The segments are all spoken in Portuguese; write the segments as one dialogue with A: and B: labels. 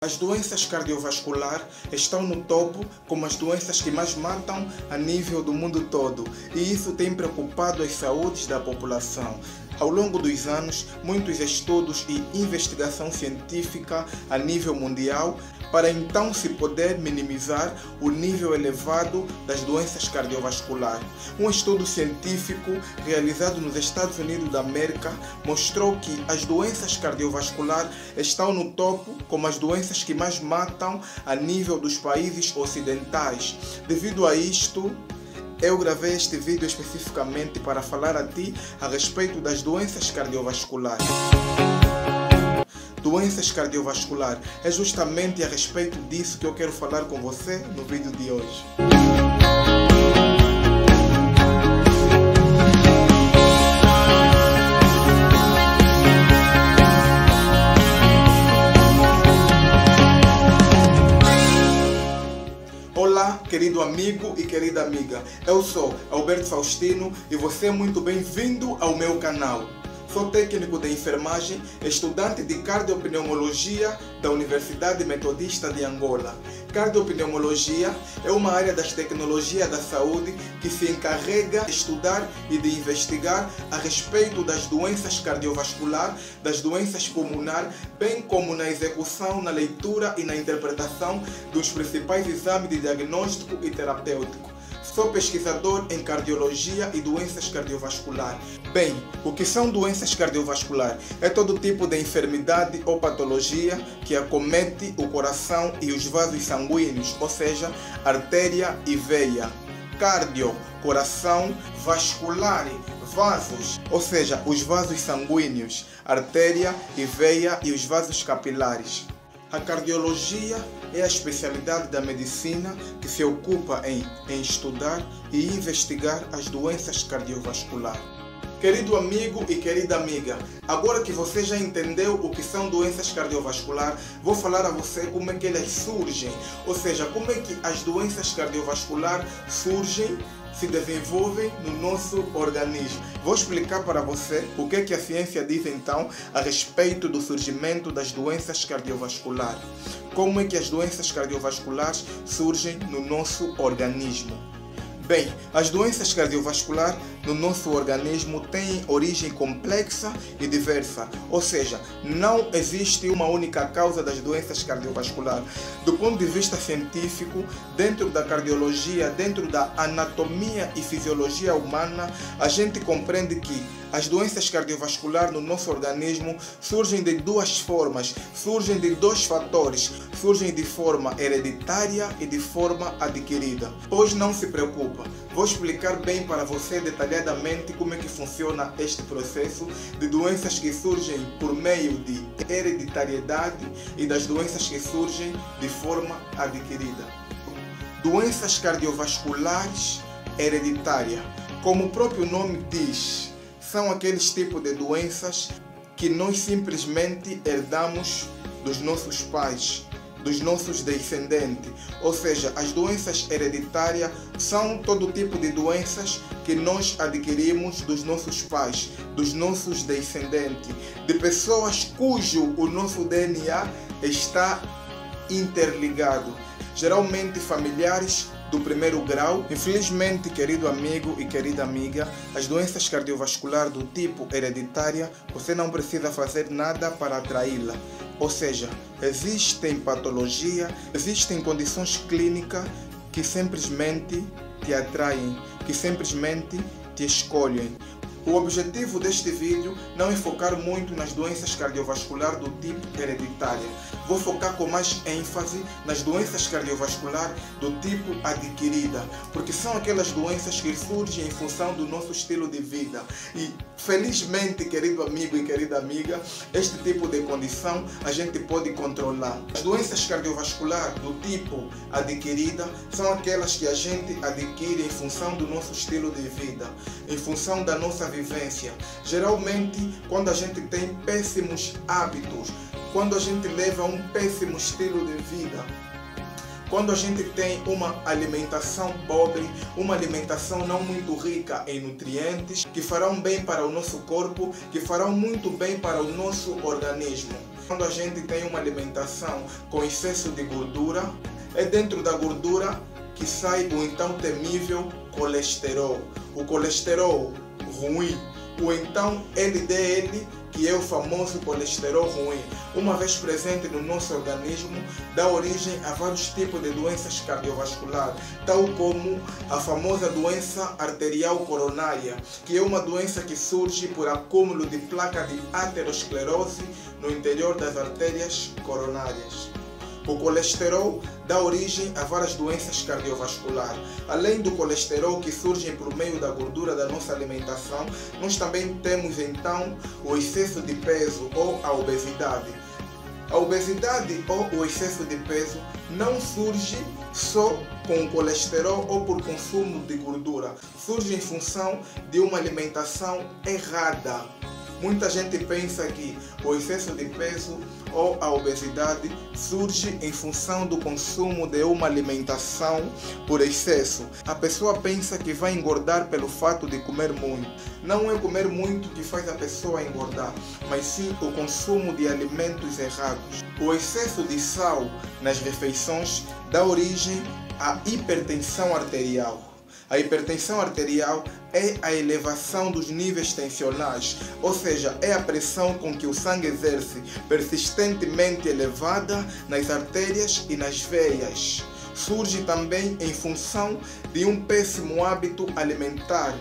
A: As doenças cardiovasculares estão no topo como as doenças que mais matam a nível do mundo todo, e isso tem preocupado as saúdes da população. Ao longo dos anos, muitos estudos e investigação científica a nível mundial para então se poder minimizar o nível elevado das doenças cardiovasculares. Um estudo científico realizado nos Estados Unidos da América mostrou que as doenças cardiovasculares estão no topo como as doenças que mais matam a nível dos países ocidentais. Devido a isto, eu gravei este vídeo especificamente para falar a ti a respeito das doenças cardiovasculares. Doenças cardiovasculares, é justamente a respeito disso que eu quero falar com você no vídeo de hoje. Olá, querido amigo e querida amiga, eu sou Alberto Faustino e você é muito bem-vindo ao meu canal. Sou técnico de enfermagem, estudante de cardiopneumologia da Universidade Metodista de Angola. Cardiopneumologia é uma área das tecnologias da saúde que se encarrega de estudar e de investigar a respeito das doenças cardiovasculares, das doenças pulmonares, bem como na execução, na leitura e na interpretação dos principais exames de diagnóstico e terapêutico. Sou pesquisador em cardiologia e doenças cardiovasculares. Bem, o que são doenças cardiovasculares? É todo tipo de enfermidade ou patologia que acomete o coração e os vasos sanguíneos, ou seja, artéria e veia. Cardio, coração, vascular, vasos, ou seja, os vasos sanguíneos, artéria e veia e os vasos capilares. A cardiologia é a especialidade da medicina que se ocupa em estudar e investigar as doenças cardiovasculares. Querido amigo e querida amiga, agora que você já entendeu o que são doenças cardiovasculares, vou falar a você como é que elas surgem, ou seja, como é que as doenças cardiovasculares surgem, se desenvolvem no nosso organismo. Vou explicar para você o que é que a ciência diz então a respeito do surgimento das doenças cardiovasculares. Como é que as doenças cardiovasculares surgem no nosso organismo? Bem, as doenças cardiovasculares no nosso organismo têm origem complexa e diversa, ou seja, não existe uma única causa das doenças cardiovasculares. Do ponto de vista científico, dentro da cardiologia, dentro da anatomia e fisiologia humana, a gente compreende que as doenças cardiovasculares no nosso organismo surgem de duas formas, surgem de dois fatores, surgem de forma hereditária e de forma adquirida. Pois não se preocupa, vou explicar bem para você detalhadamente como é que funciona este processo de doenças que surgem por meio de hereditariedade e das doenças que surgem de forma adquirida. Doenças cardiovasculares hereditárias, como o próprio nome diz, são aqueles tipos de doenças que nós simplesmente herdamos dos nossos pais, dos nossos descendentes. Ou seja, as doenças hereditárias são todo tipo de doenças que nós adquirimos dos nossos pais, dos nossos descendentes, de pessoas cujo o nosso DNA está interligado, geralmente familiares do primeiro grau. Infelizmente, querido amigo e querida amiga, as doenças cardiovasculares do tipo hereditária, você não precisa fazer nada para atraí-la. Ou seja, existem patologias, existem condições clínicas que simplesmente te atraem, que simplesmente te escolhem. O objetivo deste vídeo não é focar muito nas doenças cardiovasculares do tipo hereditária. Vou focar com mais ênfase nas doenças cardiovasculares do tipo adquirida, porque são aquelas doenças que surgem em função do nosso estilo de vida. E felizmente, querido amigo e querida amiga, este tipo de condição a gente pode controlar. As doenças cardiovasculares do tipo adquirida são aquelas que a gente adquire em função do nosso estilo de vida, em função da nossa vivência. Geralmente, quando a gente tem péssimos hábitos, quando a gente leva um péssimo estilo de vida, quando a gente tem uma alimentação pobre, uma alimentação não muito rica em nutrientes, que farão bem para o nosso corpo, que farão muito bem para o nosso organismo. Quando a gente tem uma alimentação com excesso de gordura, é dentro da gordura que sai o então temível colesterol. O colesterol ruim, o então LDL, que é o famoso colesterol ruim, uma vez presente no nosso organismo, dá origem a vários tipos de doenças cardiovasculares, tal como a famosa doença arterial coronária, que é uma doença que surge por acúmulo de placa de aterosclerose no interior das artérias coronárias. O colesterol dá origem a várias doenças cardiovasculares. Além do colesterol que surge por meio da gordura da nossa alimentação, nós também temos então o excesso de peso ou a obesidade. A obesidade ou o excesso de peso não surge só com o colesterol ou por consumo de gordura. Surge em função de uma alimentação errada. Muita gente pensa que o excesso de peso ou a obesidade surge em função do consumo de uma alimentação por excesso. A pessoa pensa que vai engordar pelo fato de comer muito. Não é comer muito que faz a pessoa engordar, mas sim o consumo de alimentos errados. O excesso de sal nas refeições dá origem à hipertensão arterial. A hipertensão arterial é a elevação dos níveis tensionais, ou seja, é a pressão com que o sangue exerce persistentemente elevada nas artérias e nas veias. Surge também em função de um péssimo hábito alimentar,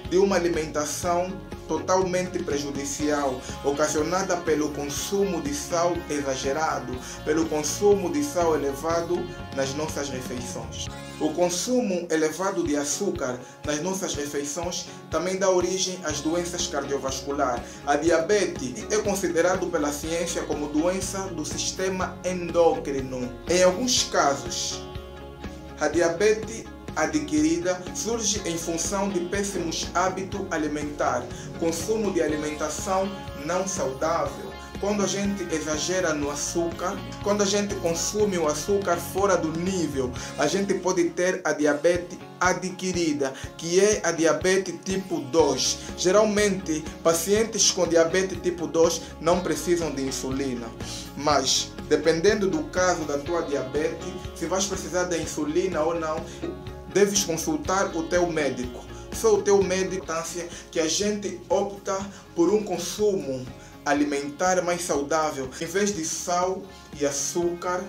A: de uma alimentação totalmente prejudicial, ocasionada pelo consumo de sal exagerado, pelo consumo de sal elevado nas nossas refeições. O consumo elevado de açúcar nas nossas refeições também dá origem às doenças cardiovasculares. A diabetes é considerado pela ciência como doença do sistema endócrino. Em alguns casos, a diabetes adquirida surge em função de péssimos hábitos alimentares, consumo de alimentação não saudável. Quando a gente exagera no açúcar, quando a gente consome o açúcar fora do nível, a gente pode ter a diabetes adquirida, que é a diabetes tipo 2. Geralmente, pacientes com diabetes tipo 2 não precisam de insulina, mas dependendo do caso da tua diabetes, se vais precisar de insulina ou não, deves consultar o teu médico. Só o teu médico, que a gente opta por um consumo alimentar mais saudável. Em vez de sal e açúcar,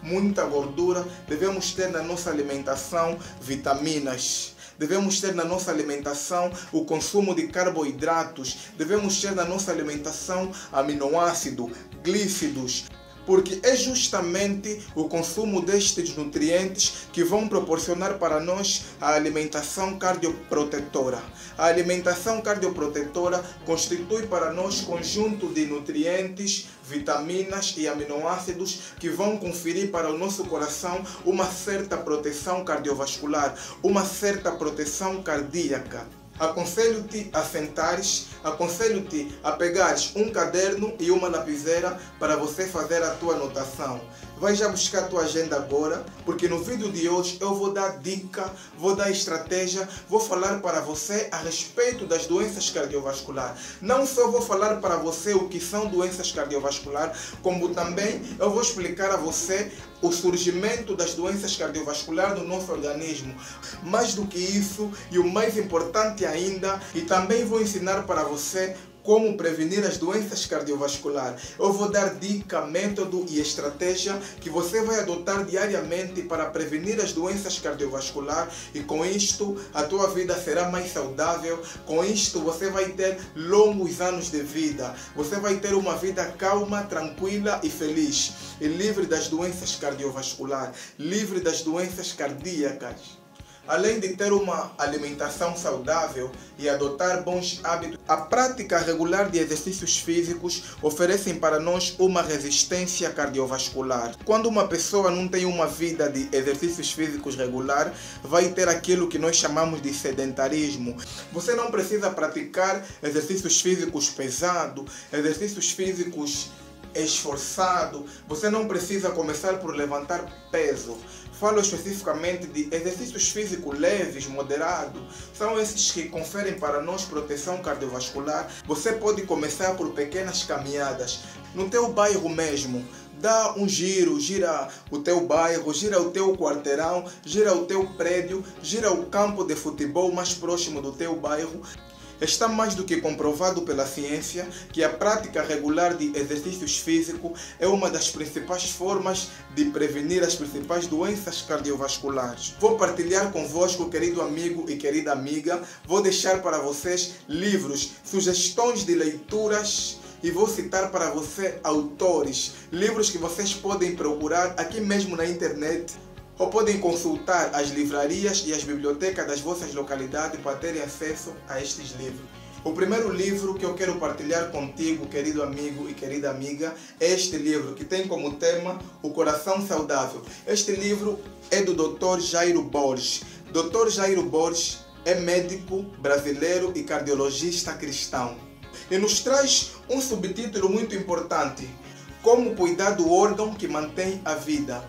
A: muita gordura, devemos ter na nossa alimentação vitaminas. Devemos ter na nossa alimentação o consumo de carboidratos. Devemos ter na nossa alimentação aminoácidos, glícidos. Porque é justamente o consumo destes nutrientes que vão proporcionar para nós a alimentação cardioprotetora. A alimentação cardioprotetora constitui para nós conjunto de nutrientes, vitaminas e aminoácidos que vão conferir para o nosso coração uma certa proteção cardiovascular, uma certa proteção cardíaca. Aconselho-te a sentares, aconselho-te a pegares um caderno e uma lapiseira para você fazer a tua anotação. Vai já buscar a tua agenda agora, porque no vídeo de hoje eu vou dar dica, vou dar estratégia, vou falar para você a respeito das doenças cardiovasculares. Não só vou falar para você o que são doenças cardiovasculares, como também eu vou explicar a você o surgimento das doenças cardiovasculares no nosso organismo. Mais do que isso, e o mais importante ainda, e também vou ensinar para você como prevenir as doenças cardiovasculares. Eu vou dar dica, método e estratégia que você vai adotar diariamente para prevenir as doenças cardiovasculares, e com isto a tua vida será mais saudável. Com isto você vai ter longos anos de vida. Você vai ter uma vida calma, tranquila e feliz, e livre das doenças cardiovasculares, livre das doenças cardíacas. Além de ter uma alimentação saudável e adotar bons hábitos, a prática regular de exercícios físicos oferecem para nós uma resistência cardiovascular. Quando uma pessoa não tem uma vida de exercícios físicos regular, vai ter aquilo que nós chamamos de sedentarismo. Você não precisa praticar exercícios físicos pesados, exercícios físicos esforçados. Você não precisa começar por levantar peso. Falo especificamente de exercícios físicos leves, moderados. São esses que conferem para nós proteção cardiovascular. Você pode começar por pequenas caminhadas. no teu bairro mesmo. Dá um giro, gira o teu bairro, gira o teu quarteirão, gira o teu prédio, gira o campo de futebol mais próximo do teu bairro. Está mais do que comprovado pela ciência que a prática regular de exercícios físicos é uma das principais formas de prevenir as principais doenças cardiovasculares. Vou partilhar convosco, querido amigo e querida amiga, vou deixar para vocês livros, sugestões de leituras e vou citar para você autores, livros que vocês podem procurar aqui mesmo na internet, ou podem consultar as livrarias e as bibliotecas das vossas localidades para terem acesso a estes livros. O primeiro livro que eu quero partilhar contigo, querido amigo e querida amiga, é este livro que tem como tema O Coração Saudável. Este livro é do Dr. Jairo Borges. Dr. Jairo Borges é médico brasileiro e cardiologista cristão. E nos traz um subtítulo muito importante: Como cuidar do órgão que mantém a vida.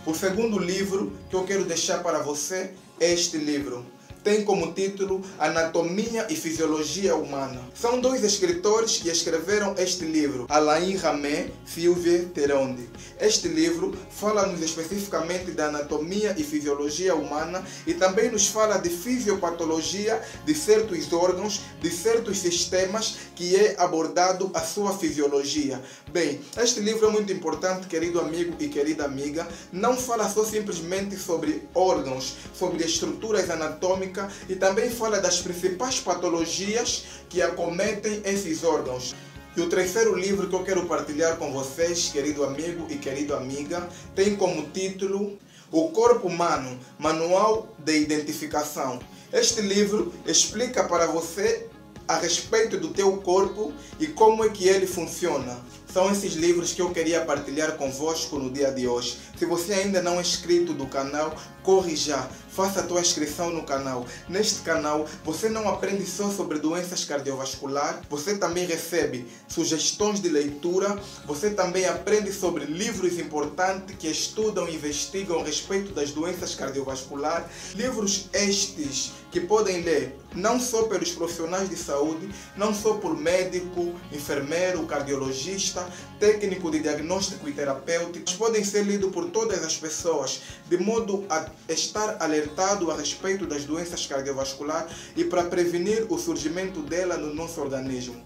A: O segundo livro que eu quero deixar para você é este livro. Tem como título Anatomia e Fisiologia Humana. São dois escritores que escreveram este livro, Alain Ramé e Sylvie Teronde. Este livro fala-nos especificamente da anatomia e fisiologia humana e também nos fala de fisiopatologia de certos órgãos, de certos sistemas, que é abordado a sua fisiologia. Bem, este livro é muito importante, querido amigo e querida amiga. Não fala só simplesmente sobre órgãos, sobre estruturas anatômicas, e também fala das principais patologias que acometem esses órgãos. E o terceiro livro que eu quero partilhar com vocês, querido amigo e querida amiga, tem como título O Corpo Humano, Manual de Identificação. Este livro explica para você a respeito do teu corpo e como é que ele funciona. São esses livros que eu queria partilhar convosco no dia de hoje. Se você ainda não é inscrito do canal, corre já, faça a tua inscrição no canal. Neste canal, você não aprende só sobre doenças cardiovasculares, você também recebe sugestões de leitura, você também aprende sobre livros importantes que estudam e investigam a respeito das doenças cardiovasculares. Livros estes que podem ler não só pelos profissionais de saúde, não só por médico, enfermeiro, cardiologista, técnico de diagnóstico e terapêutico, podem ser lidos por todas as pessoas, de modo a estar alertado a respeito das doenças cardiovasculares e para prevenir o surgimento dela no nosso organismo.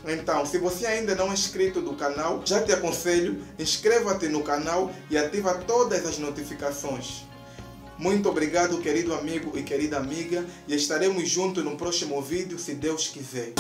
A: Então, se você ainda não é inscrito do canal, já te aconselho, inscreva-te no canal e ativa todas as notificações. Muito obrigado, querido amigo e querida amiga, e estaremos juntos no próximo vídeo, se Deus quiser.